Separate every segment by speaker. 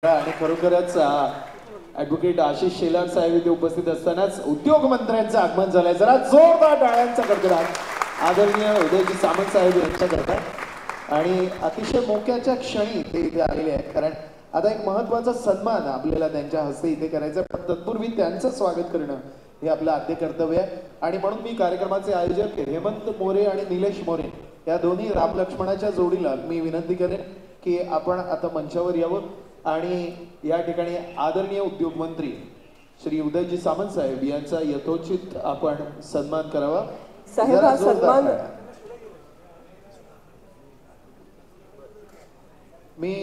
Speaker 1: आणि खरोखरच ॲडव्होकेट आशिष शेलार साहेब इथे उपस्थित असतानाच उद्योग मंत्र्यांचं आगमन झालंय. जरा जोरदार टाळ्यांचा कडकडाट आदरणीय उदयजी सामंत साहेब यांच्याकरता. आणि अतिशय मोक्याच्या क्षणी ते इथे आलेले आहेत, कारण आता एक महत्त्वाचा सन्मान आपल्याला त्यांच्या हस्ते इथे करायचा, पण तत्पूर्वी त्यांचं स्वागत करणं हे आपलं आद्य कर्तव्य आहे. आणि म्हणून मी कार्यक्रमाचे आयोजक हेमंत मोरे आणि निलेश मोरे या दोन्ही रामलक्ष्मणाच्या जोडीला मी विनंती करेन की आपण आता मंचावर यावं आणि या ठिकाणी आदरणीय उद्योग मंत्री श्री उदयजी सामंत साहेब यांचा यथोचित आपण सन्मान करावा.
Speaker 2: साहेब हा सन्मान
Speaker 1: मी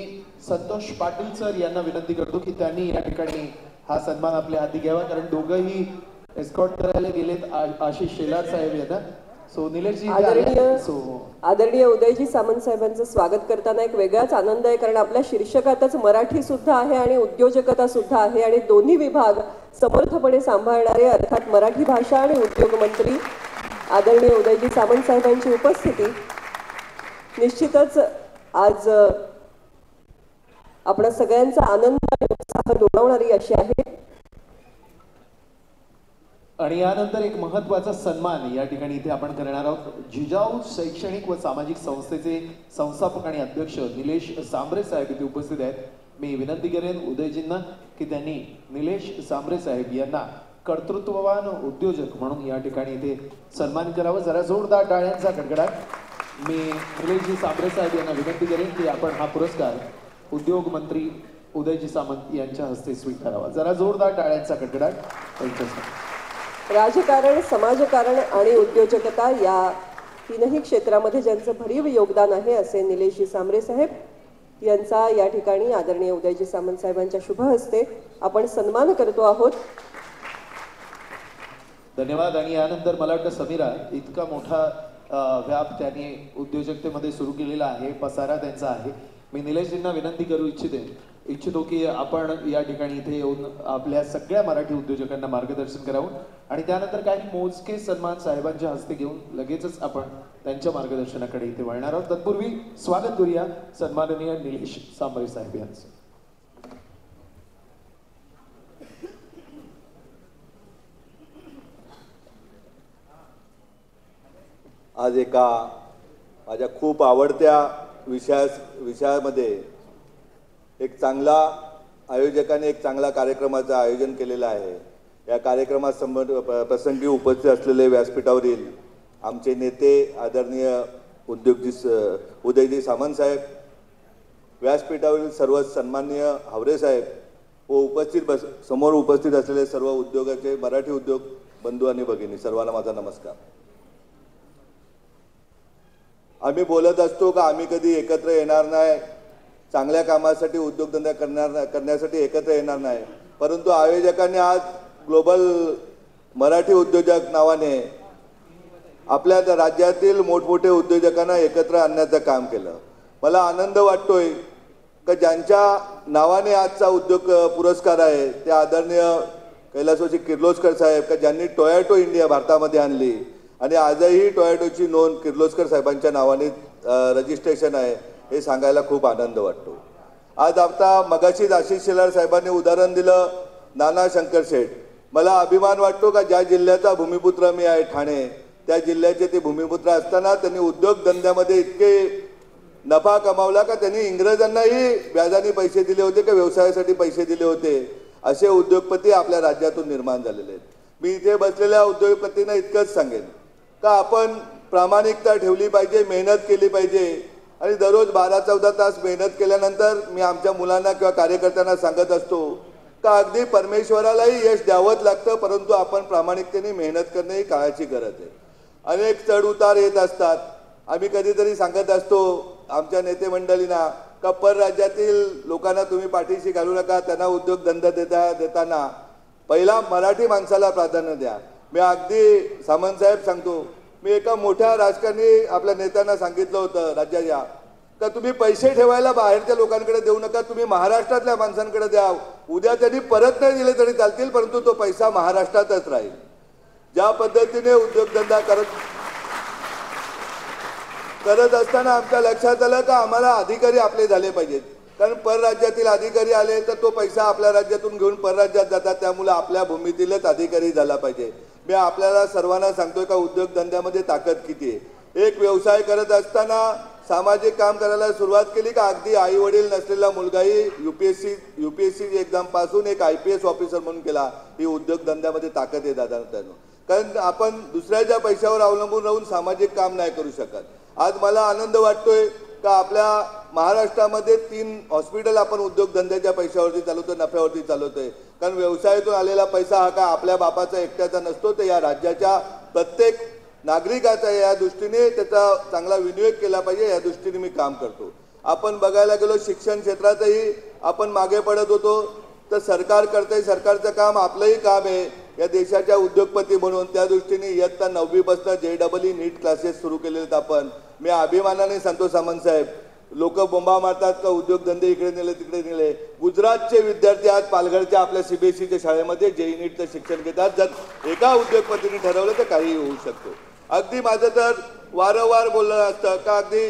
Speaker 1: संतोष पाटील सर यांना विनंती करतो की त्यांनी या ठिकाणी हा सन्मान आपल्या हाती घ्यावा, कारण दोघंही एस्कॉर्ट करायला गेलेत आशिष शेलार साहेब यांना. सो निलेशजी
Speaker 2: आदरणीय उदयजी सामंत साहेबांचं स्वागत करताना एक वेगळाच आनंद आहे, कारण आपल्या शीर्षकातच मराठी सुद्धा आहे आणि उद्योजकता सुद्धा आहे आणि दोन्ही विभाग समर्थपणे सांभाळणारे अर्थात मराठी भाषा आणि उद्योग मंत्री आदरणीय उदयजी सामंत साहेबांची उपस्थिती निश्चितच आज आपल्या सगळ्यांचा आनंद आणि उत्साह दोणावणारी अशी आहे.
Speaker 1: आणि यानंतर एक महत्त्वाचा सन्मान या ठिकाणी इथे आपण करणार आहोत. जिजाऊ शैक्षणिक व सामाजिक संस्थेचे संस्थापक आणि अध्यक्ष निलेश सांबरे साहेब इथे उपस्थित आहेत. मी विनंती करेन उदयजींना की त्यांनी निलेश सांबरे साहेब यांना कर्तृत्ववान उद्योजक म्हणून या ठिकाणी इथे सन्मान करावं. जरा जोरदार टाळ्यांचा कडकडाट. मी निलेशजी सांबरे साहेब यांना विनंती करेन की आपण हा पुरस्कार उद्योग मंत्री उदयजी सामंत यांच्या हस्ते स्वीकारावा. जरा जोरदार टाळ्यांचा कडकडाट त्यांच्यासाठी.
Speaker 2: राजकारण, समाजकारण आणि उद्योजकता या तीनही क्षेत्रामध्ये ज्यांचं भरीव योगदान आहे असे निलेशजी सांबरे साहेब यांचा या ठिकाणी आदरणीय उदयजी सामंत साहेबांच्या शुभ हस्ते आपण सन्मान करतो आहोत.
Speaker 1: धन्यवाद. आणि यानंतर मला वाटतं समीरा इतका मोठा व्याप त्यांनी उद्योजकतेमध्ये सुरू केलेला आहे, पसारा त्यांचा आहे. मी निलेशजींना विनंती करू इच्छितो की आपण या ठिकाणी इथे येऊन आपल्या सगळ्या मराठी उद्योजकांना मार्गदर्शन करावं आणि त्यानंतर काही मोजके सन्मान साहेबांच्या हस्ते घेऊन लगेचच आपण त्यांच्या मार्गदर्शनाकडे इथे वळणार आहोत. तत्पूर्वी स्वागत करूया सन्माननीय निलेश सांबरे साहेब यांचं.
Speaker 3: आज एका माझ्या खूप आवडत्या विषयामध्ये एक चांगला आयोजकाने एक चांगला कार्यक्रमाचं आयोजन केलेलं आहे. या कार्यक्रमात प्रसंगी उपस्थित असलेले व्यासपीठावरील आमचे नेते आदरणीय उदयजी सामंत साहेब, व्यासपीठावरील सर्व सन्माननीय हावरे साहेब व समोर उपस्थित असलेले सर्व उद्योगाचे मराठी उद्योग बंधू आणि भगिनी, सर्वांना माझा नमस्कार. आम्ही बोलत असतो का आम्ही कधी एकत्र येणार नाही, चांगल्या कामासाठी उद्योगधंदा करण्यासाठी एकत्र येणार नाही, परंतु आयोजकांनी आज ग्लोबल मराठी उद्योजक नावाने आपल्या राज्यातील मोठमोठे उद्योजकांना एकत्र आणण्याचं काम केलं. मला आनंद वाटतोय की ज्यांच्या नावाने आजचा उद्योग पुरस्कार आहे ते आदरणीय कैलासवासी किर्लोस्कर साहेब, का ज्यांनी टोयोटो इंडिया भारतामध्ये आणली आणि आजही टोयोटोची नोंद किर्लोस्कर साहेबांच्या नावाने रजिस्ट्रेशन आहे, हे सांगायला खूप आनंद वाटतो. आज आता मगाशीच आशिष शेलार साहेबांनी उदाहरण दिलं नाना शंकर शेठ. मला अभिमान वाटतो का ज्या जिल्ह्याचा भूमिपुत्र मी आहे ठाणे, त्या जिल्ह्याचे ते भूमिपुत्र असताना त्यांनी उद्योगधंद्यामध्ये इतके नफा कमावला का त्यांनी इंग्रजांनाही व्याजाने पैसे दिले होते, का व्यवसायासाठी पैसे दिले होते. असे उद्योगपती आपल्या राज्यातून निर्माण झालेले आहेत. मी इथे बसलेल्या उद्योगपतींना इतकंच सांगेन का आपण प्रामाणिकता ठेवली पाहिजे, मेहनत केली पाहिजे आणि दररोज 12-14 तास मेहनत केल्यानंतर मी आमच्या मुलांना किंवा कार्यकर्त्यांना सांगत असतो का अगदी परमेश्वरालाही यश द्यावंच लागतं, परंतु आपण प्रामाणिकतेने मेहनत करणे ही काळाची गरज आहे. अनेक चढ उतार येत असतात. आम्ही कधीतरी सांगत असतो आमच्या नेते मंडळींना का परराज्यातील लोकांना तुम्ही पाठीशी घालू नका, त्यांना उद्योगधंदा देताना पहिला मराठी माणसाला प्राधान्य द्या. मी अगदी सामंत साहेब सांगतो, मी एका मोठ्या राजकारणी आपल्या नेत्यांना सांगितलं होतं राज्याच्या का तुम्ही पैसे ठेवायला बाहेरच्या लोकांकडे देऊ नका, तुम्ही महाराष्ट्रातल्या माणसांकडे द्या. उद्या त्यांनी परत नाही दिले तरी चालतील, परंतु तो पैसा महाराष्ट्रातच राहील. ज्या पद्धतीने उद्योगधंदा करत असताना आमच्या लक्षात आलं का आम्हाला अधिकारी आपले झाले पाहिजेत. कारण परराज्यातील अधिकारी आले तर तो पैसा आपल्या राज्यातून घेऊन परराज्यात जातात, त्यामुळे आपल्या भूमीतीलच अधिकारी झाला पाहिजे. मी आपल्याला सर्वांना सांगतोय का उद्योगधंद्यामध्ये ताकद किती आहे. एक व्यवसाय करत असताना सामाजिक काम करायला सुरुवात केली का अगदी आई वडील नसलेला मुलगाही यूपीएससी एक्झाम पासून एक IPS ऑफिसर म्हणून केला. ही उद्योगधंद्यामध्ये ताकद आहे दादा. कारण आपण दुसऱ्याच्या पैशावर अवलंबून राहून सामाजिक काम नाही करू शकत. आज मला आनंद वाटतोय का आपल्या महाराष्ट्रामध्ये 3 हॉस्पिटल आपण उद्योगधंद्याच्या पैशावरती चालवतोय, नफ्यावरती चालवतोय. कारण व्यवसायातून आलेला पैसा हा काय आपल्या बापाचा एकट्याचा नसतो, तर या राज्याच्या प्रत्येक नागरिकाचा. या दृष्टीने त्याचा चांगला विनियोग केला पाहिजे, या दृष्टीने मी काम करतो. आपण बघायला गेलो शिक्षण क्षेत्रातही आपण मागे पडत होतो, तर सरकार करतंय. सरकारचं काम आपलंही काम आहे या देशाच्या उद्योगपती म्हणून. त्या दृष्टीने इयत्ता 9वीपासून JEE नीट क्लासेस सुरू केलेले आहेत आपण. मी अभिमानाने सांगतो सामंत साहेब, लोक बोंबा मारतात का उद्योगधंदे इकडे नेले तिकडे नेले. गुजरातचे विद्यार्थी आज पालघरच्या आपल्या CBSEच्या शाळेमध्ये JEE नीटचं शिक्षण घेतात. जर एका उद्योगपतीने ठरवलं तर काहीही होऊ शकतो. अगदी माझं तर वारंवार बोलणं असतं का अगदी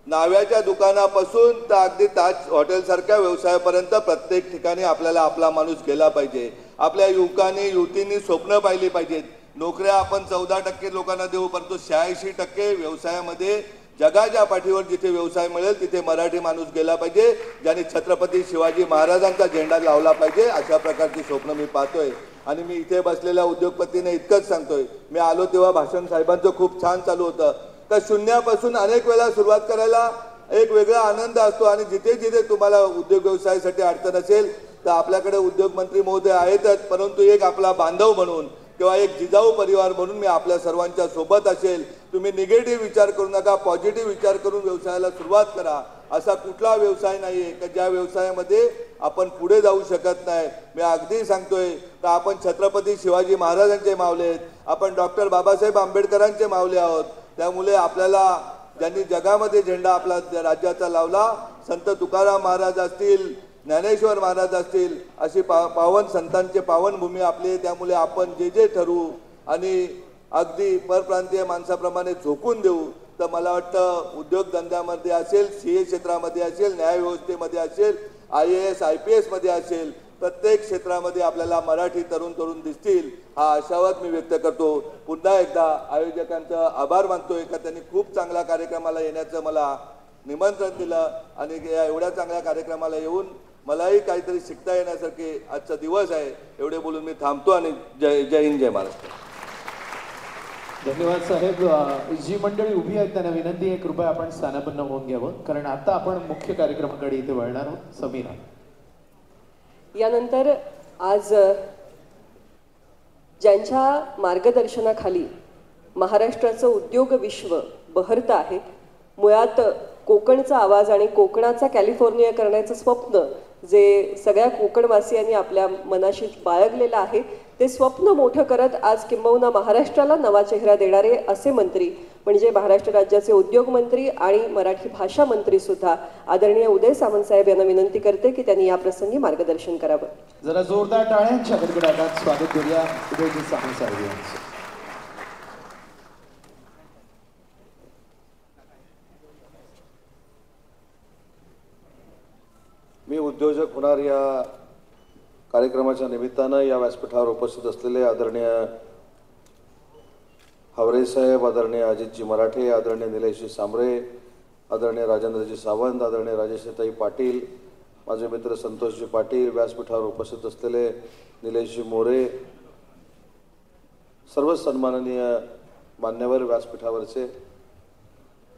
Speaker 3: नाव्याच्या दुकानापासून तर अगदी ताज हॉटेलसारख्या व्यवसायापर्यंत प्रत्येक ठिकाणी आपल्याला आपला माणूस गेला पाहिजे. आपल्या युवकांनी युवतींनी स्वप्न पाहिली पाहिजेत. नोकऱ्या आपण 14% लोकांना देऊ, परंतु 86% व्यवसायामध्ये जगाच्या पाठीवर जिथे व्यवसाय मिळेल तिथे मराठी माणूस गेला पाहिजे, ज्याने छत्रपती शिवाजी महाराजांचा झेंडा लावला पाहिजे. अशा प्रकारची स्वप्न मी पाहतोय. आणि मी इथे बसलेल्या उद्योगपतींना इतकंच सांगतोय, मी आलो तेव्हा भाषण साहेबांचं खूप छान चालू होतं. तर शून्यापासून अनेक वेळा सुरुवात करायला एक वेगळा आनंद असतो. आणि जिथे जिथे तुम्हाला उद्योग व्यवसायासाठी अडचण असेल तर आपल्याकडे उद्योग मंत्री महोदय आहेतच, परंतु एक आपला बांधव म्हणून किंवा एक जिजाऊ परिवार म्हणून मी आपल्या सर्वांच्या सोबत असेल. तुम्ही निगेटिव्ह विचार करू नका, पॉझिटिव्ह विचार करून व्यवसायाला सुरुवात करा. असा कुठला व्यवसाय नाही आहे की ज्या व्यवसायामध्ये आपण पुढे जाऊ शकत नाही. मी अगदी सांगतोय का आपण छत्रपती शिवाजी महाराजांचे मावले आहेत, आपण डॉक्टर बाबासाहेब आंबेडकरांचे मावले आहोत. त्यामुळे आपल्याला ज्यांनी जगामध्ये झेंडा आपला राज्याचा लावला, संत तुकाराम महाराज असतील, ज्ञानेश्वर महाराज असतील, अशी पावन संतांचे पावनभूमी आपली. त्यामुळे आपण जे जे ठरवू आणि अगदी परप्रांतीय माणसाप्रमाणे झोकून देऊ. तर मला वाटतं उद्योगधंद्यामध्ये असेल, CA क्षेत्रामध्ये असेल, न्यायव्यवस्थेमध्ये असेल, IAS IPS मध्ये असेल, प्रत्येक क्षेत्रामध्ये आपल्याला मराठी तरुण दिसतील हा आशावाद मी व्यक्त करतो. पुन्हा एकदा आयोजकांचा आभार मानतोय का त्यांनी खूप चांगल्या कार्यक्रमाला येण्याचं मला निमंत्रण दिलं आणि या एवढ्या चांगल्या कार्यक्रमाला येऊन मलाही काहीतरी शिकता येण्यासारखे आजचा दिवस आहे. एवढे बोलून मी थांबतो आणि जय हिंद जय महाराष्ट्र.
Speaker 1: धन्यवाद साहेब. जी मंडळी उभी आहेत त्यांना विनंती आहे कृपया आपण स्थानापन्न होऊन घ्यावं, कारण आता आपण मुख्य कार्यक्रमाकडे इथे वळणार आहोत. समीरा.
Speaker 2: यानंतर आज ज्यांच्या मार्गदर्शनाखाली महाराष्ट्राचं उद्योग विश्व बहरतं आहे, मुळात कोकणचा आवाज आणि कोकणाचा कॅलिफोर्निया करण्याचं स्वप्न जे सगळ्या कोकणवासियांनी आपल्या मनाशी बाळगलेलं आहे, ते स्वप्न मोठं करत आज किंबहुना महाराष्ट्राला नवा चेहरा देणारे असे मंत्री म्हणजे महाराष्ट्र राज्याचे उद्योग मंत्री आणि मराठी भाषा मंत्री सुद्धा आदरणीय उदय सामंत साहेब यांना विनंती करते की त्यांनी या प्रसंगी मार्गदर्शन करावं.
Speaker 1: जरा जोरदार टाळ्यांच्या गडगडाटात स्वागत करूया उदयजी सामंत साहेब यांचं.
Speaker 4: मी उद्योजक होणार या कार्यक्रमाच्या निमित्तानं या व्यासपीठावर उपस्थित असलेले आदरणीय हावरे साहेब, आदरणीय अजितजी मराठे, आदरणीय निलेशजी सांबरे, आदरणीय राजेंद्रजी सावंत, आदरणीय राजेशताई पाटील, माझे मित्र संतोषजी पाटील, व्यासपीठावर उपस्थित असलेले निलेशजी मोरे, सर्व सन्माननीय मान्यवर व्यासपीठावरचे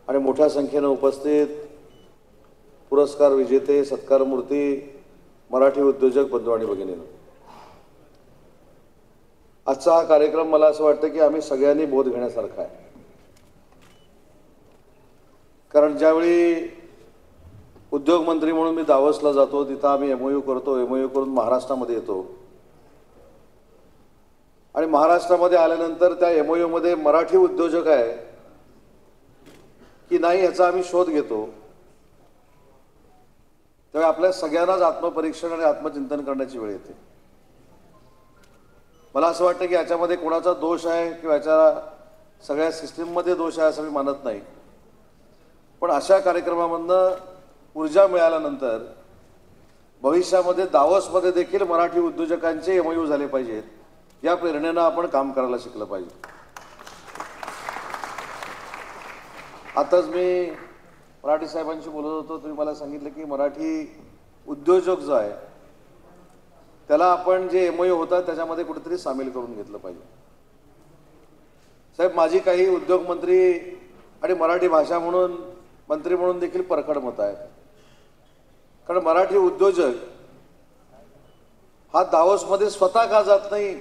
Speaker 4: आणि मोठ्या संख्येनं उपस्थित पुरस्कार विजेते, सत्कारमूर्ती, मराठी उद्योजक बंधू आणि भगिनींनो, आजचा हा कार्यक्रम मला असं वाटतं की आम्ही सगळ्यांनी बोध घेण्यासारखा आहे. कारण ज्यावेळी उद्योग मंत्री म्हणून मी दावोसला जातो, तिथं आम्ही MOU करतो, MOU करून महाराष्ट्रामध्ये येतो आणि महाराष्ट्रामध्ये आल्यानंतर त्या MOU मध्ये मराठी उद्योजक आहे की नाही याचा आम्ही शोध घेतो. त्यामुळे आपल्या सगळ्यांनाच आत्मपरीक्षण आणि आत्मचिंतन करण्याची वेळ येते. मला असं वाटतं की याच्यामध्ये कोणाचा दोष आहे किंवा याच्या सगळ्या सिस्टीममध्ये दोष आहे असं मी मानत नाही. पण अशा कार्यक्रमामधनं ऊर्जा मिळाल्यानंतर भविष्यामध्ये दावोसमध्ये देखील मराठी उद्योजकांचे MOU झाले पाहिजेत, या प्रेरणेनं आपण काम करायला शिकलं पाहिजे. आताच मी मराठी साहेबांशी बोलत होतो, तुम्ही मला सांगितलं की मराठी उद्योजक जो आहे त्याला आपण जे MOU होता त्याच्यामध्ये कुठेतरी सामील करून घेतलं पाहिजे. साहेब, माझी काही उद्योगमंत्री आणि मराठी भाषा म्हणून मंत्री म्हणून देखील परखड मत आहेत. कारण मराठी उद्योजक हा दावोसमध्ये स्वतः का जात नाही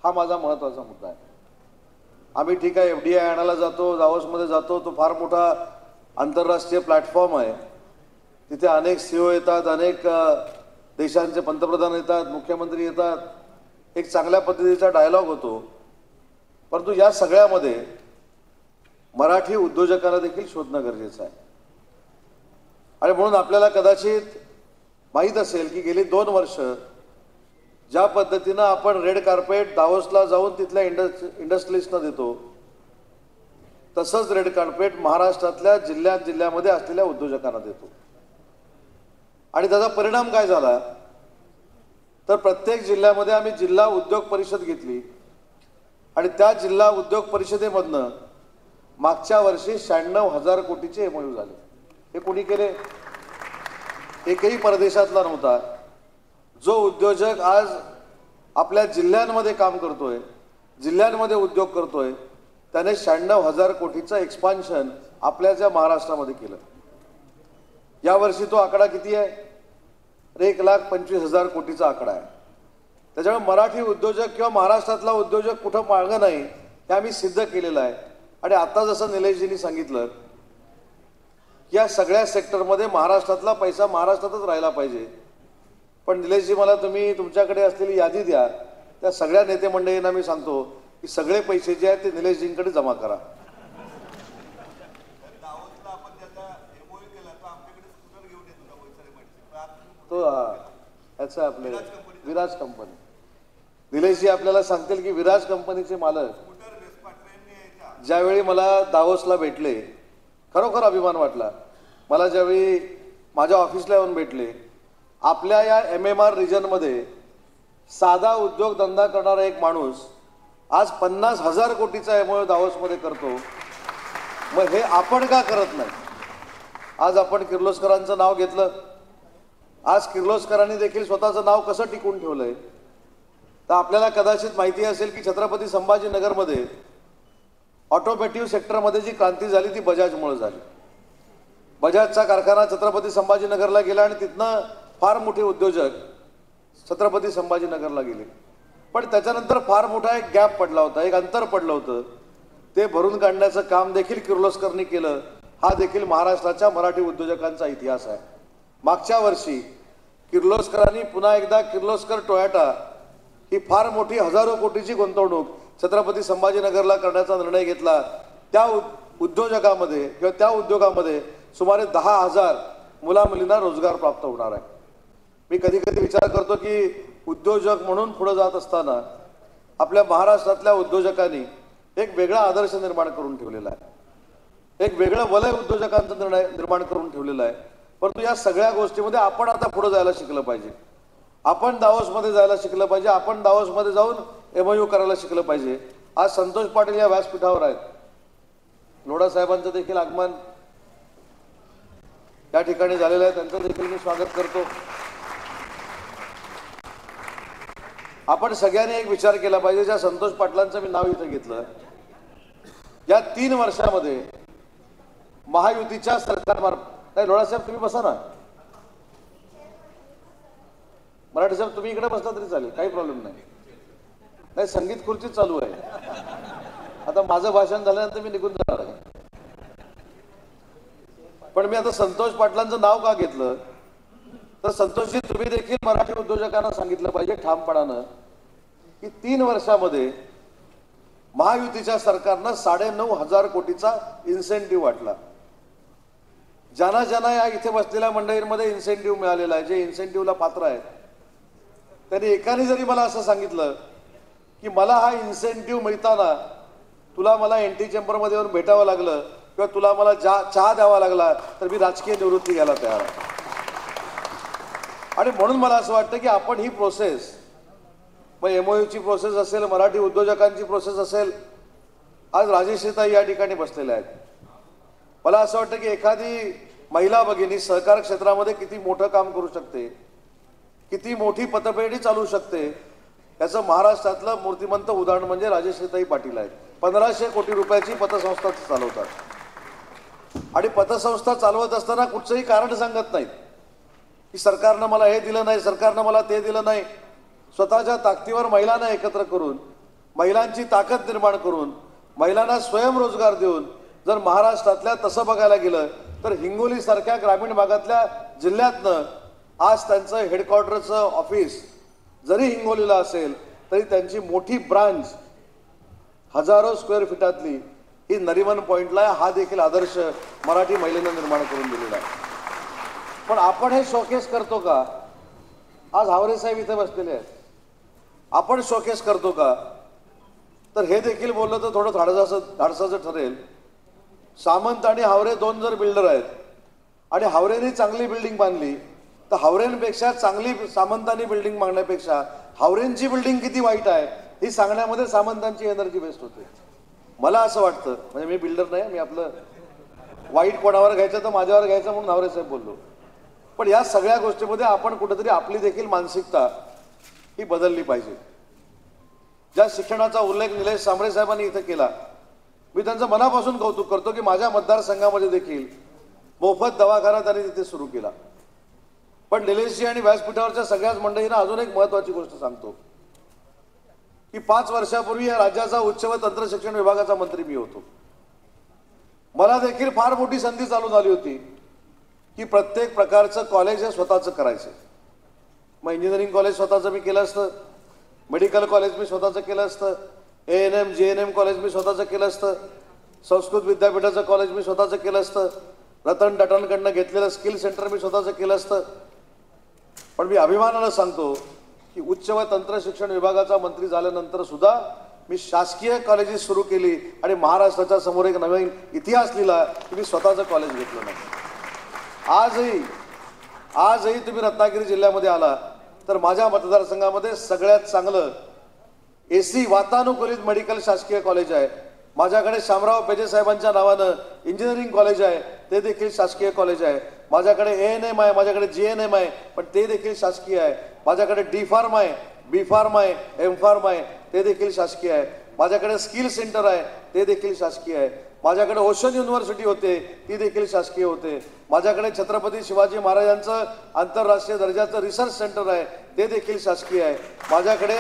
Speaker 4: हा माझा महत्त्वाचा मुद्दा आहे. आम्ही ठीक आहे FDI आणायला जातो, दावोसमध्ये जातो, तो फार मोठा आंतरराष्ट्रीय प्लॅटफॉर्म आहे. तिथे अनेक CEO येतात, अनेक देशांचे पंतप्रधान येतात, मुख्यमंत्री येतात, एक चांगल्या पद्धतीचा डायलॉग होतो. परंतु या सगळ्यामध्ये मराठी उद्योजकांना देखील शोधणं गरजेचं आहे. आणि म्हणून आपल्याला कदाचित माहीत असेल की गेली 2 वर्ष ज्या पद्धतीनं आपण रेड कार्पेट दावोसला जाऊन तिथल्या इंडस्ट्रियलिस्टना देतो, तसंच रेड कार्पेट महाराष्ट्रातल्या जिल्ह्यामध्ये असलेल्या उद्योजकांना देतो. आणि त्याचा परिणाम काय झाला तर प्रत्येक जिल्ह्यामध्ये आम्ही जिल्हा उद्योग परिषद घेतली आणि त्या जिल्हा उद्योग परिषदेमधनं मागच्या वर्षी 96,000 कोटीचे MOU झाले. हे कोणी केले? एकही परदेशातला नव्हता. जो उद्योजक आज आपल्या जिल्ह्यांमध्ये काम करतोय, जिल्ह्यांमध्ये उद्योग करतोय, त्याने 96,000 कोटीचं एक्सपान्शन आपल्या ज्या महाराष्ट्रामध्ये केलं. यावर्षी तो आकडा किती आहे? 1,25,000 कोटीचा आकडा आहे. त्याच्यामुळे मराठी उद्योजक किंवा महाराष्ट्रातला उद्योजक कुठं मागं नाही हे आम्ही सिद्ध केलेलं आहे. आणि आता जसं निलेशजींनी सांगितलं या सगळ्या सेक्टरमध्ये महाराष्ट्रातला पैसा महाराष्ट्रातच राहिला पाहिजे. पण निलेशजी, मला तुम्ही तुमच्याकडे असलेली यादी द्या. त्या सगळ्या नेते मंडळींना मी सांगतो की सगळे पैसे जे आहेत ते निलेशजींकडे जमा करा. तो याचं आपले विराज कंपनी, निलेशजी आपल्याला सांगतील की विराज कंपनीचे मालक ज्यावेळी मला दावोसला भेटले, खरोखर अभिमान वाटला मला. ज्यावेळी माझ्या ऑफिसला येऊन भेटले, आपल्या या MMR रिजनमध्ये साधा उद्योगधंदा करणारा एक माणूस आज 50,000 कोटीचा MOU दावोसमध्ये करतो. मग हे आपण का करत नाही? आज आपण किर्लोस्करांचं नाव घेतलं. आज किर्लोस्करांनी देखील स्वतःचं नाव कसं टिकून ठेवलंय तर आपल्याला कदाचित माहिती असेल की छत्रपती संभाजीनगरमध्ये ऑटोमोटिव्ह सेक्टरमध्ये जी क्रांती झाली ती बजाजमुळे झाली. बजाजचा कारखाना छत्रपती संभाजीनगरला गेला आणि तिथनं फार मोठे उद्योजक छत्रपती संभाजीनगरला गेले. पण त्याच्यानंतर फार मोठा एक गॅप पडला होता, एक अंतर पडलं होतं. ते भरून काढण्याचं काम देखील किर्लोस्करनी केलं. हा देखील महाराष्ट्राच्या मराठी उद्योजकांचा इतिहास आहे. मागच्या वर्षी किर्लोस्करांनी पुन्हा एकदा किर्लोस्कर टोयोटा ही फार मोठी हजारो कोटीची गुंतवणूक छत्रपती संभाजीनगरला करण्याचा निर्णय घेतला. त्या उद्योजकामध्ये किंवा त्या उद्योगामध्ये सुमारे 10,000 मुलामुलींना रोजगार प्राप्त होणार आहे. मी कधी कधी विचार करतो की उद्योजक म्हणून पुढे जात असताना आपल्या महाराष्ट्रातल्या उद्योजकांनी एक वेगळा आदर्श निर्माण करून ठेवलेला आहे, एक वेगळं वलय उद्योजकांचं निर्माण करून ठेवलेलं आहे. परंतु या सगळ्या गोष्टीमध्ये आपण आता पुढे जायला शिकलं पाहिजे. आपण दावोसमध्ये जायला शिकलं पाहिजे. आपण दावोसमध्ये जाऊन MOU करायला शिकलं पाहिजे. आज संतोष पाटील या व्यासपीठावर आहेत. लोढा साहेबांचं देखील आगमन या ठिकाणी झालेलं आहे. त्यांचं देखील मी स्वागत करतो. आपण सगळ्यांनी एक विचार केला पाहिजे. ज्या संतोष पाटलांचं मी नाव इथं घेतलं, या 3 वर्षामध्ये महायुतीच्या सरकारमार्फत, नाही लोढा साहेब तुम्ही बसा ना, मराठी साहेब तुम्ही इकडे बसला तरी चालेल, काही प्रॉब्लेम नाही. नाही संगीत खुर्ची चालू आहे. आता माझं भाषण झाल्यानंतर मी निघून जाणार आहे. पण मी आता संतोष पाटलांचं नाव का घेतलं तर संतोषजी, तुम्ही देखील मराठी उद्योजकांना सांगितलं पाहिजे ठामपणानं की 3 वर्षामध्ये महायुतीच्या सरकारनं 9,500 कोटीचा इन्सेंटिव्ह वाटला. ज्यांना ज्यांना या इथे बसलेल्या मंडळींमध्ये इन्सेंटिव्ह मिळालेला आहे, जे इन्सेंटिव्हला पात्र आहेत, त्यांनी एकाने जरी मला असं सांगितलं की मला हा इन्सेंटिव्ह मिळताना तुला मला NT चेंबरमध्ये येऊन भेटावं लागलं किंवा तुला मला चहा द्यावा लागला तर मी राजकीय निवृत्ती घ्यायला तयार आहे. आणि म्हणून मला असं वाटतं की आपण ही प्रोसेस, मग MOUची प्रोसेस असेल, मराठी उद्योजकांची प्रोसेस असेल, आज राजेश्रीताई या ठिकाणी बसलेल्या आहेत. मला असं वाटतं की एखादी महिला भगिनी सहकार क्षेत्रामध्ये किती मोठं काम करू शकते, किती मोठी पतपेढी चालू शकते, याचं महाराष्ट्रातलं मूर्तिमंत उदाहरण म्हणजे राजेश्रीताई पाटील आहेत. 1500 कोटी रुपयाची पतसंस्था चालवतात आणि पतसंस्था चालवत असताना कुठचंही कारण सांगत नाहीत की सरकारनं मला हे दिलं नाही, सरकारनं मला ते दिलं नाही. स्वतःच्या ताकदीवर महिलांना एकत्र करून, महिलांची ताकद निर्माण करून, महिलांना स्वयंरोजगार देऊन जर महाराष्ट्रातल्या तसं बघायला गेलं तर हिंगोलीसारख्या ग्रामीण भागातल्या जिल्ह्यातनं आज त्यांचं हेडक्वार्टरचं ऑफिस जरी हिंगोलीला असेल तरी त्यांची मोठी ब्रांच हजारो स्क्वेअर फीटातली ही नरिमन पॉइंटला आहे. हा देखील आदर्श मराठी महिलेनं निर्माण करून दिलेला आहे. पण आपण हे शोकेस करतो का? आज हावरे साहेब इथे बसलेले आहेत. आपण शोकेस करतो का? तर हे देखील बोललं तर थोडं धाडसाचं ठरेल. सामंत आणि हावरे दोन जर बिल्डर आहेत आणि हावरेंनी चांगली बिल्डिंग बांधली तर हावरेंपेक्षा चांगली सामंतांनी बिल्डिंग बांधण्यापेक्षा हावरेंची बिल्डिंग किती वाईट आहे ही सांगण्यामध्ये सामंतांची एनर्जी बेस्ट होते. मला असं वाटतं, म्हणजे मी बिल्डर नाही, मी आपलं वाईट कोणावर घ्यायचं तर माझ्यावर घ्यायचं म्हणून हावरे साहेब बोललो. पण या सगळ्या गोष्टीमध्ये आपण कुठेतरी आपली देखील मानसिकता ही बदलली पाहिजे. ज्या शिक्षणाचा उल्लेख निलेश सांबरे साहेबांनी इथं केला, मी त्यांचं मनापासून कौतुक करतो की माझ्या मतदारसंघामध्ये देखील मोफत दवाखाना त्यांनी तिथे सुरू केला. पण निलेशजी आणि व्यासपीठावरच्या सगळ्याच मंडळींना अजून एक महत्वाची गोष्ट सांगतो की 5 वर्षापूर्वी या राज्याचा उच्च व तंत्र शिक्षण विभागाचा मंत्री मी होतो. मला देखील फार मोठी संधी चालून आली होती की प्रत्येक प्रकारचं कॉलेज हे स्वतःचं करायचं. मग इंजिनिअरिंग कॉलेज स्वतःचं मी केलं असतं, मेडिकल कॉलेज मी स्वतःचं केलं असतं, ANM JNM कॉलेज मी स्वतःचं केलं असतं, संस्कृत विद्यापीठाचं कॉलेज मी स्वतःचं केलं असतं, रतन टाटांकडनं घेतलेलं स्किल सेंटर मी स्वतःचं केलं असतं. पण मी अभिमानानं सांगतो की उच्च व तंत्र शिक्षण विभागाचा मंत्री झाल्यानंतर सुद्धा मी शासकीय कॉलेजेस सुरू केली आणि महाराष्ट्राच्या समोर एक नवीन इतिहास लिहिला की मी स्वतःचं कॉलेज घेतलं नाही. आजही तुम्ही रत्नागिरी जिल्ह्यामध्ये आला तर माझ्या मतदारसंघामध्ये सगळ्यात चांगलं AC वातानुकूलित मेडिकल शासकीय कॉलेज आहे. माझ्याकडे शामराव पेजे साहेबांच्या नावानं इंजिनिअरिंग कॉलेज आहे, ते देखील शासकीय कॉलेज आहे. माझ्याकडे ANM आहे, माझ्याकडे JNM आहे, पण ते देखील शासकीय आहे. माझ्याकडे D फार्म आहे, B फार्म आहे, M फार्म आहे, ते देखील शासकीय आहे. माझ्याकडे स्किल सेंटर आहे, ते देखील शासकीय आहे. माझ्याकडे ओशन युनिव्हर्सिटी होते, ती देखील शासकीय होते. माझ्याकडे छत्रपती शिवाजी महाराजांचं आंतरराष्ट्रीय दर्जाचं रिसर्च सेंटर आहे, ते देखील शासकीय आहे. माझ्याकडे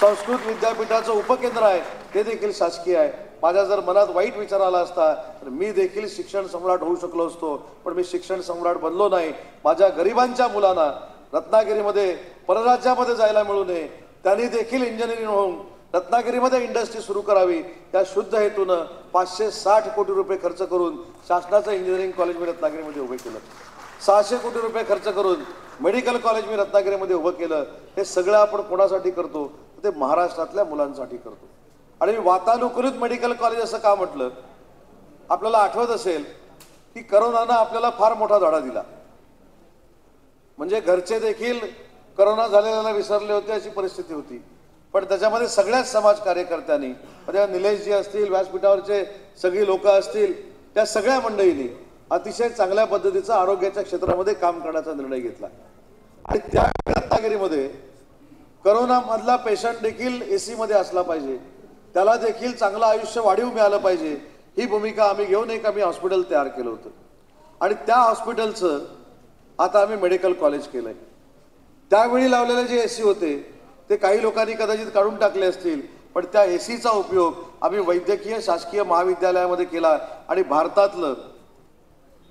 Speaker 4: संस्कृत विद्यापीठाचं उपकेंद्र आहे, ते देखील शासकीय आहे. माझ्या जर मनात वाईट विचार आला असता तर मी देखील शिक्षण सम्राट होऊ शकलो असतो, पण मी शिक्षण सम्राट बनलो नाही. माझ्या गरिबांच्या मुलांना रत्नागिरीमध्ये परराज्यामध्ये जायला मिळू नये, त्यांनी देखील इंजिनिअरिंग होऊन रत्नागिरीमध्ये इंडस्ट्री सुरू करावी या शुद्ध हेतूनं 560 कोटी रुपये खर्च करून शासनाचं इंजिनिअरिंग कॉलेज मी रत्नागिरीमध्ये उभे केलं. 600 कोटी रुपये खर्च करून मेडिकल कॉलेज मी रत्नागिरीमध्ये उभं केलं. हे सगळं आपण कोणासाठी करतो? ते महाराष्ट्रातल्या मुलांसाठी करतो. आणि मी वातानुकूलित मेडिकल कॉलेज असं का म्हटलं? आपल्याला आठवत असेल की करोनानं आपल्याला फार मोठा धडा दिला. म्हणजे घरचे देखील करोना झालेल्याला विसरले होते अशी परिस्थिती होती. पण त्याच्यामध्ये सगळ्याच समाज कार्यकर्त्यांनी, म्हणजे निलेशजी असतील, व्यासपीठावरचे सगळी लोक असतील, त्या सगळ्या मंडळींनी अतिशय चांगल्या पद्धतीचं आरोग्याच्या क्षेत्रामध्ये काम करण्याचा निर्णय घेतला. आणि त्या रत्नागिरीमध्ये करोनामधला पेशंट देखील AC मध्ये असला पाहिजे, त्याला देखील चांगलं आयुष्य वाढीव मिळालं पाहिजे, ही भूमिका आम्ही घेऊन एक आम्ही हॉस्पिटल तयार केलं होतं. आणि त्या हॉस्पिटलचं आता आम्ही मेडिकल कॉलेज केलंय. त्यावेळी लावलेले जे AC होते ते काही लोकांनी कदाचित काढून टाकले असतील, पण त्या ACचा उपयोग आम्ही वैद्यकीय शासकीय महाविद्यालयामध्ये केला. आणि भारतातलं,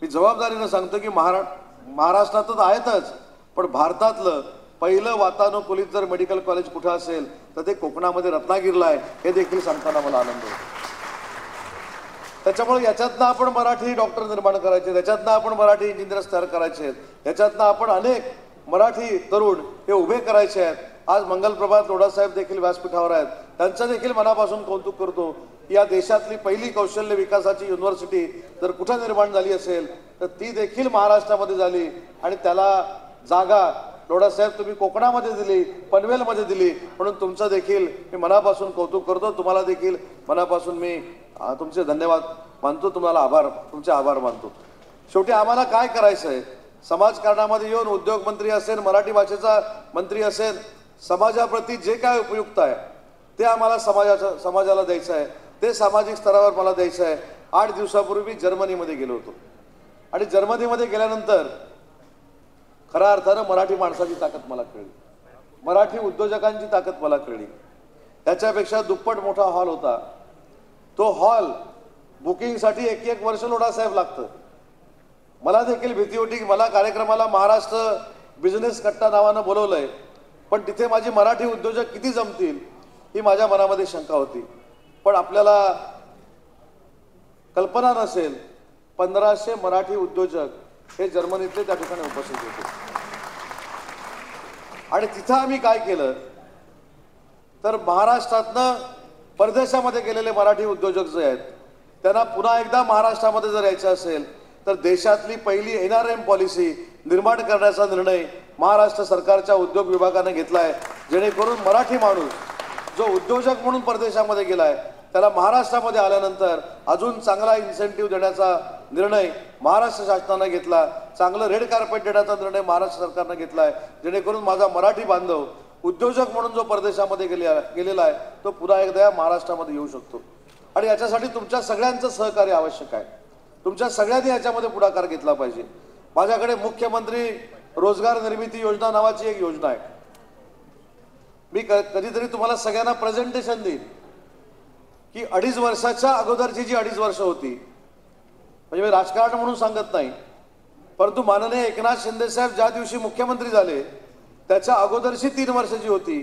Speaker 4: मी जबाबदारीनं सांगतो की महाराष्ट्रातच आहेतच, पण भारतातलं पहिलं वातानुकूलित जर मेडिकल कॉलेज कुठं असेल तर ते कोकणामध्ये रत्नागिरीला आहे, हे देखील सांगताना मला आनंद होतो. त्याच्यामुळे याच्यातनं आपण मराठी डॉक्टर निर्माण करायचे, त्याच्यातनं आपण मराठी इंजिनियर्स तयार करायचे आहेत, याच्यातनं आपण अनेक मराठी तरुण हे उभे करायचे आहेत. आज मंगलप्रभात लोढा साहेब देखील व्यासपीठावर आहेत. त्यांचं देखील मनापासून कौतुक करतो. या देशातली पहिली कौशल्य विकासाची युनिव्हर्सिटी जर कुठं निर्माण झाली असेल तर ती देखील महाराष्ट्रामध्ये झाली आणि त्याला जागा लोढासाहेब तुम्ही कोकणामध्ये दिली, पनवेलमध्ये दिली, म्हणून तुमचं देखील मी मनापासून कौतुक करतो. तुम्हाला देखील मनापासून मी तुमचे धन्यवाद मानतो, तुम्हाला तुमचे आभार मानतो. शेवटी आम्हाला काय करायचं आहे, समाजकारणामध्ये येऊन उद्योगमंत्री असेल, मराठी भाषेचा मंत्री असेल, समाजाप्रती जे काय उपयुक्त आहे ते आम्हाला समाजाला द्यायचं आहे, ते सामाजिक स्तरावर मला द्यायचं आहे. 8 दिवसापूर्वी जर्मनीमध्ये गेलो होतो आणि जर्मनीमध्ये गेल्यानंतर खऱ्या अर्थानं मराठी माणसाची ताकद मला कळली, मराठी उद्योजकांची ताकद मला कळली. त्याच्यापेक्षा दुप्पट मोठा हॉल होता. तो हॉल बुकिंगसाठी 1 वर्ष लोढासाहेब लागतं. मला देखील भीती होती की मला कार्यक्रमाला महाराष्ट्र बिझनेस कट्टा नावानं बोलवलंय, पण तिथे माझी मराठी उद्योजक किती जमतील ही माझ्या मनामध्ये शंका होती. पण आपल्याला कल्पना नसेल 1500 मराठी उद्योजक हे जर्मनीतले त्या ठिकाणी उपस्थित होते. आणि तिथं आम्ही काय केलं तर महाराष्ट्रातनं परदेशामध्ये गेलेले मराठी उद्योजक जे आहेत त्यांना पुन्हा एकदा महाराष्ट्रामध्ये जर यायचं असेल तर देशातली पहिली NRM पॉलिसी निर्माण करण्याचा निर्णय महाराष्ट्र सरकारच्या उद्योग विभागाने घेतलाय, जेणेकरून मराठी माणूस जो उद्योजक म्हणून परदेशामध्ये गेलाय त्याला महाराष्ट्रामध्ये आल्यानंतर अजून चांगला इन्सेंटिव्ह देण्याचा निर्णय महाराष्ट्र शासनाने घेतला, चांगलं रेड कार्पेट देण्याचा निर्णय महाराष्ट्र सरकारने घेतलाय, जेणेकरून माझा मराठी बांधव उद्योजक म्हणून जो परदेशामध्ये गेलेला आहे तो पुन्हा एकदा महाराष्ट्रामध्ये येऊ शकतो. आणि याच्यासाठी तुमच्या सगळ्यांचं सहकार्य आवश्यक आहे. तुमच्या सगळ्यांनी याच्यामध्ये पुढाकार घेतला पाहिजे. माझ्याकडे मुख्यमंत्री रोजगार निर्मिती योजना नावाची एक योजना आहे. मी कधीतरी तुम्हाला सगळ्यांना प्रेझेंटेशन देईन की 2.5 वर्षाच्या अगोदरची जी 2.5 वर्ष होती, म्हणजे मी राजकारण म्हणून सांगत नाही, परंतु माननीय एकनाथ शिंदे साहेब ज्या दिवशी मुख्यमंत्री झाले त्याच्या अगोदरची 3 वर्ष जी होती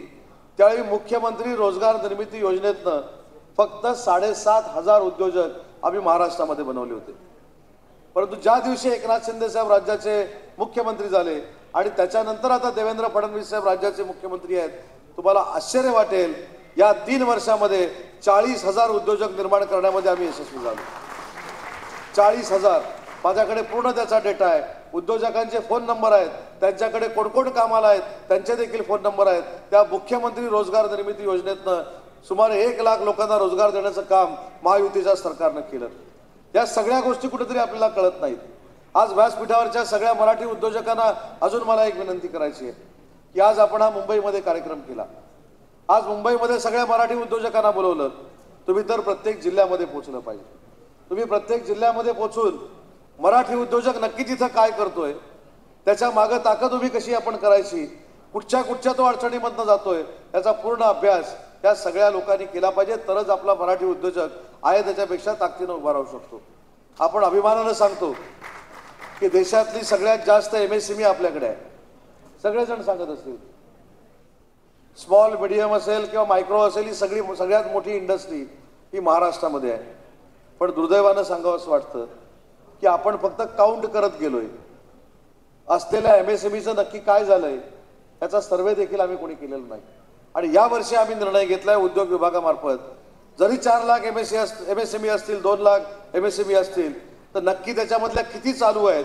Speaker 4: त्यावेळी मुख्यमंत्री रोजगार निर्मिती योजनेतनं फक्त 7,500 उद्योजक आम्ही महाराष्ट्रामध्ये बनवले होते. परंतु ज्या दिवशी एकनाथ शिंदे साहेब राज्याचे मुख्यमंत्री झाले आणि त्याच्यानंतर आता देवेंद्र फडणवीस साहेब राज्याचे मुख्यमंत्री आहेत, तुम्हाला आश्चर्य वाटेल या 3 वर्षामध्ये 40,000 उद्योजक निर्माण करण्यामध्ये आम्ही यशस्वी झालो. 40,000. माझ्याकडे पूर्ण त्याचा डेटा आहे. उद्योजकांचे फोन नंबर आहेत, त्यांच्याकडे कोण कामाला आहेत त्यांचे देखील फोन नंबर आहेत. त्या मुख्यमंत्री रोजगार निर्मिती योजनेतनं सुमारे 1 लाख लोकांना रोजगार देण्याचं काम महायुतीच्या सरकारनं केलं. या सगळ्या गोष्टी कुठेतरी आपल्याला कळत नाहीत. आज व्यासपीठावरच्या सगळ्या मराठी उद्योजकांना अजून मला एक विनंती करायची आहे की आज आपण हा मुंबईमध्ये कार्यक्रम केला. आज मुंबईमध्ये सगळ्या मराठी उद्योजकांना बोलवलं. तुम्ही तर प्रत्येक जिल्ह्यामध्ये पोहोचलं पाहिजे. तुम्ही प्रत्येक जिल्ह्यामध्ये पोहोचून मराठी उद्योजक नक्की तिथं काय करतोय, त्याच्या मागं ताकद उभी कशी आपण करायची, कुठच्या तो अडचणीमधनं जातोय, याचा पूर्ण अभ्यास या सगळ्या लोकांनी केला पाहिजे. तरच आपला मराठी उद्योजक आहे त्याच्यापेक्षा ताकदीनं उभा राहू शकतो. आपण अभिमानानं सांगतो की देशातली सगळ्यात जास्त MSME आपल्याकडे आहे. सगळेजण सांगत असतील, स्मॉल मिडियम असेल किंवा मायक्रो असेल, ही सगळ्यात मोठी इंडस्ट्री ही महाराष्ट्रामध्ये आहे. पण दुर्दैवानं सांगावं असं वाटतं की आपण फक्त काउंट करत गेलोय. असलेल्या MSMEचं नक्की काय झालंय याचा सर्वे देखील आम्ही कोणी केलेला नाही. आणि यावर्षी आम्ही निर्णय घेतलाय उद्योग विभागामार्फत, जरी 4 लाख MSME असतील, 2 लाख MSME असतील, तर नक्की त्याच्यामधल्या किती चालू आहेत,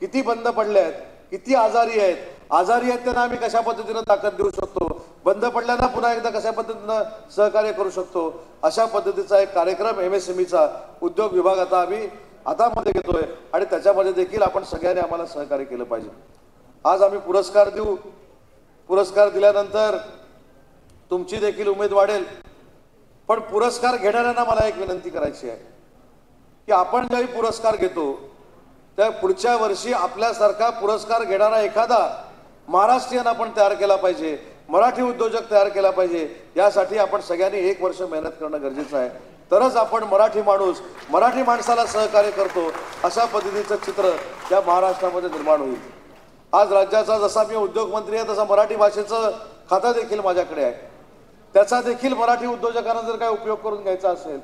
Speaker 4: किती बंद पडले आहेत, किती आजारी आहेत त्यांना आम्ही कशा पद्धतीनं ताकद देऊ शकतो, बंद पडल्यांना पुन्हा एकदा कशा पद्धतीनं सहकार्य करू शकतो, अशा पद्धतीचा एक कार्यक्रम MSMEचा उद्योग विभाग आता आम्ही हातामध्ये घेतोय आणि त्याच्यामध्ये देखील आपण सगळ्यांनी आम्हाला सहकार्य केलं पाहिजे. आज आम्ही पुरस्कार देऊ. पुरस्कार दिल्यानंतर तुमची देखील उमेद वाढेल. पण पुरस्कार घेणाऱ्यांना मला एक विनंती करायची आहे की आपण ज्यावेळी पुरस्कार घेतो त्या पुढच्या वर्षी आपल्यासारखा पुरस्कार घेणारा एखादा महाराष्ट्रीयन आपण तयार केला पाहिजे, मराठी उद्योजक तयार केला पाहिजे. यासाठी आपण सगळ्यांनी 1 वर्ष मेहनत करणं गरजेचं आहे. तरच आपण मराठी माणूस मराठी माणसाला सहकार्य करतो अशा पद्धतीचं चित्र या महाराष्ट्रामध्ये निर्माण होईल. आज राज्याचा जसा मी उद्योगमंत्री आहे तसा मराठी भाषेचं खातं देखील माझ्याकडे आहे. त्याचा देखील मराठी उद्योजकांना जर काय उपयोग करून घ्यायचा असेल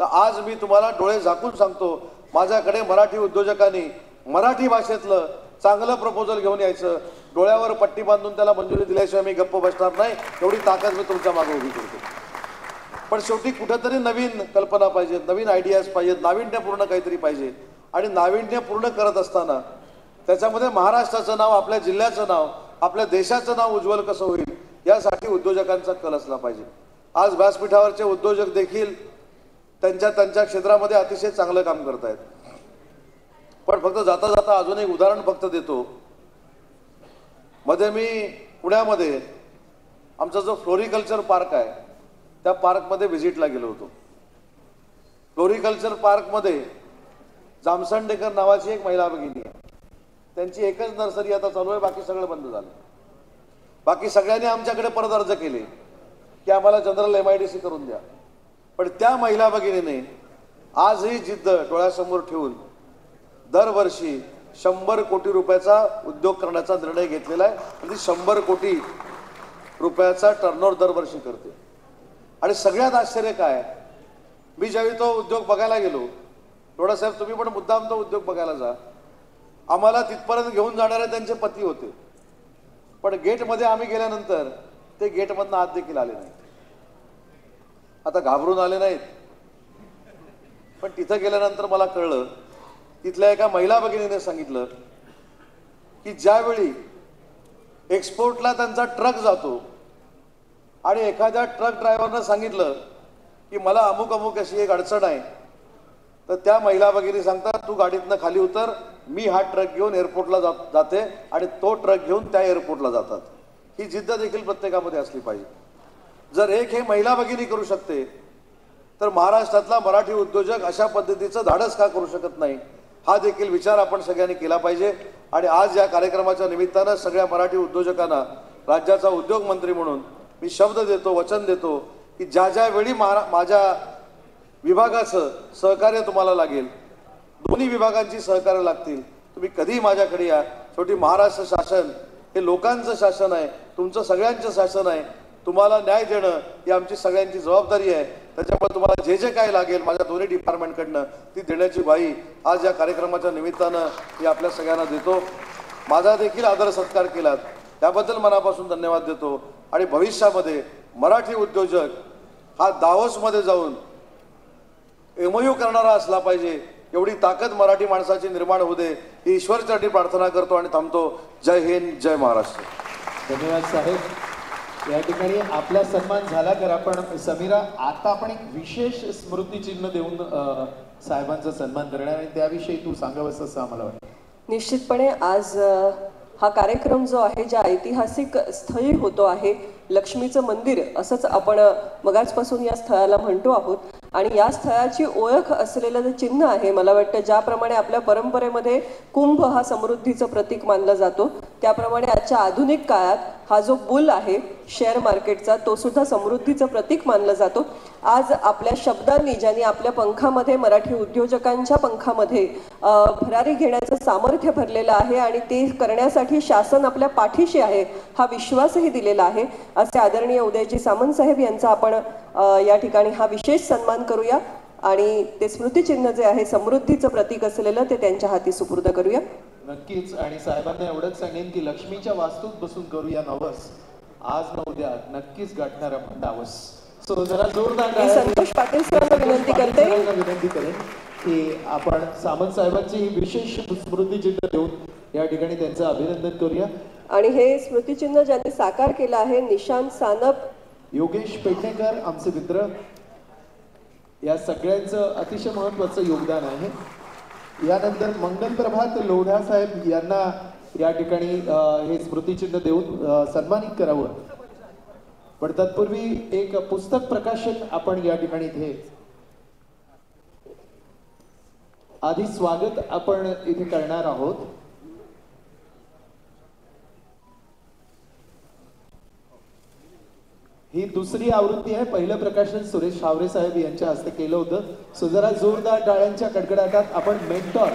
Speaker 4: तर आज मी तुम्हाला डोळे झाकून सांगतो, माझ्याकडे मराठी उद्योजकांनी मराठी भाषेतलं चांगलं प्रपोजल घेऊन यायचं. डोळ्यावर पट्टी बांधून त्याला मंजुरी दिल्याशिवाय मी गप्प बसणार नाही. एवढी ताकद मी तुमच्या मागे उभी करतो. पण शेवटी कुठेतरी नवीन कल्पना पाहिजेत, नवीन आयडियाज पाहिजेत, नाविन्यपूर्ण काहीतरी पाहिजे. आणि नाविन्यपूर्ण करत असताना त्याच्यामध्ये महाराष्ट्राचं नाव, आपल्या जिल्ह्याचं नाव, आपल्या देशाचं नाव उज्ज्वल कसं होईल यासाठी उद्योजकांचा कल असला पाहिजे. आज व्यासपीठावरचे उद्योजक देखील त्यांच्या क्षेत्रामध्ये अतिशय चांगलं काम करत आहेत. पण फक्त जाता जाता अजून एक उदाहरण फक्त देतो. मध्ये मी पुण्यामध्ये आमचा जो फ्लोरिकल्चर पार्क आहे त्या पार्कमध्ये व्हिजिटला गेलो होतो. फ्लोरिकल्चर पार्कमध्ये जामसंडेकर नावाची एक महिला भगिनी आहे. त्यांची एकच नर्सरी आता चालू आहे, बाकी सगळं बंद झालं. बाकी सगळ्यांनी आमच्याकडे परत अर्ज केले की आम्हाला जनरल MIDC करून द्या. पण त्या महिला भगिनीने आजही जिद्द डोळ्यासमोर ठेवून दरवर्षी 100 कोटी रुपयाचा उद्योग करण्याचा निर्णय घेतलेला आहे. आणि 100 कोटी रुपयाचा टर्नओव्हर दरवर्षी करते. आणि सगळ्यात आश्चर्य काय, मी ज्यावेळी तो उद्योग बघायला गेलो, थोडा साहेब तुम्ही पण मुद्दाम तो उद्योग बघायला जा, आम्हाला तिथपर्यंत घेऊन जाणारे त्यांचे पती होते. पण गेटमध्ये आम्ही गेल्यानंतर ते गेटमधनं आत देखील आले नाहीत. आता घाबरून आले नाहीत, पण तिथं गेल्यानंतर मला कळलं, तिथल्या एका महिला भगिनीने सांगितलं की ज्यावेळी एक्सपोर्टला त्यांचा ट्रक जातो आणि एखाद्या ट्रक ड्रायव्हरनं सांगितलं की मला अमुक अमुक अशी एक अडचण आहे, तर त्या महिला भगिनी सांगतात तू गाडीतनं खाली उतर, मी हा ट्रक घेऊन एअरपोर्टला जाते आणि तो ट्रक घेऊन त्या एअरपोर्टला जातात. ही जिद्द देखील प्रत्येकामध्ये असली पाहिजे. जर एक हे महिला भगिनी करू शकते तर महाराष्ट्रातला मराठी उद्योजक अशा पद्धतीचं धाडस का करू शकत नाही, हा देखील विचार आपण सगळ्यांनी केला पाहिजे. आणि आज या कार्यक्रमाच्या निमित्तानं सगळ्या मराठी उद्योजकांना राज्याचा उद्योग मंत्री म्हणून मी शब्द देतो, वचन देतो की ज्या ज्या वेळी माझ्या विभागाचं सहकार्य तुम्हाला लागेल, दोन्ही विभागांची सहकार्य लागतील, तुम्ही कधीही माझ्याकडे या. शेवटी महाराष्ट्र शासन हे लोकांचं शासन आहे, तुमचं सगळ्यांचं शासन आहे. तुम्हाला न्याय देणं ही आमची सगळ्यांची जबाबदारी आहे. त्याच्यामुळे तुम्हाला जे जे काय लागेल माझ्या दोन्ही डिपार्टमेंटकडनं ती देण्याची ग्वाही आज या कार्यक्रमाच्या निमित्तानं मी आपल्या सगळ्यांना देतो. माझा देखील आदर सत्कार केलात त्याबद्दल मनापासून धन्यवाद देतो. आणि भविष्यामध्ये मराठी उद्योजक हा दावोसमध्ये जाऊन MOU करणारा असला पाहिजे, एवढी ताकद मराठी माणसाची निर्माण होऊ दे ही ईश्वरचरणी प्रार्थना करतो आणि थांबतो. जय हिंद, जय महाराष्ट्र.
Speaker 1: धन्यवाद साहेब. या ठिकाणी आपला सन्मान झाला. तर आपण समीरा, आता आपण एक विशेष स्मृतिचिन्ह देऊन साहेबांचा सन्मान करणार आणि त्याविषयी तू सांगावंस असं आम्हाला वाटतं.
Speaker 2: निश्चितपणे आज हा कार्यक्रम जो आहे ज्या ऐतिहासिक स्थळी होतो आहे, लक्ष्मीचं मंदिर असंच आपण मगाचपासून या स्थळाला म्हणतो आहोत. आणि या स्थळाची ओळख असलेलं जे चिन्ह आहे, मला वाटतं ज्याप्रमाणे आपल्या परंपरेमध्ये कुंभ हा समृद्धीचं प्रतीक मानला जातो, त्याप्रमाणे आजच्या आधुनिक काळात हा जो बुल आहे शेअर मार्केटचा, तो सुद्धा समृद्धीचं प्रतीक मानला जातो. आज आपल्या शब्दांनी ज्यांनी आपल्या पंखामध्ये, मराठी उद्योजकांच्या पंखामध्ये भरारी घेण्याचं सामर्थ्य भरलेलं आहे आणि ते करण्यासाठी शासन आपल्या पाठीशी आहे हा विश्वासही दिलेला आहे, असे आदरणीय उदयजी सामंत साहेब यांचा आपण या ठिकाणी हा विशेष सन्मान करूया. आणि ते स्मृतिचिन्ह जे आहे समृद्धीचं प्रतीक असलेलं ते त्यांच्या हाती सुपूर्द करूया.
Speaker 1: नक्कीच. आणि साहेबांना एवढंच सांगेन की लक्ष्मीच्या वास्तूत बसून करूया नवस, आज न उद्या नक्कीच गाठणारा डावस. सो जरा जोरदार
Speaker 2: संतोष पाटील सरांना विनंती
Speaker 1: करेन की आपण सामंत साहेबांची ही विशेष स्मृतिचिन्ह देऊन या ठिकाणी त्यांचं अभिनंदन करूया.
Speaker 2: आणि हे स्मृतिचिन्ह ज्यांनी साकार केलं आहे निशांत सानप,
Speaker 1: योगेश पेडणेकर आमचे मित्र, या सगळ्यांचं अतिशय महत्वाचं योगदान आहे. यानंतर मंगल प्रभात लोढा साहेब यांना या ठिकाणी हे स्मृतिचिन्ह देऊन सन्मानित करावं. पण तत्पूर्वी एक पुस्तक प्रकाशन आपण या ठिकाणी इथे आधी स्वागत आपण इथे करणार आहोत. ही दुसरी आवृत्ती आहे. पहिलं प्रकाशन सुरेश हावरे साहेब यांच्या हस्ते केलं होतं. सो जरा जोरदार टाळ्यांच्या कडकडाटात आपण मेंटॉर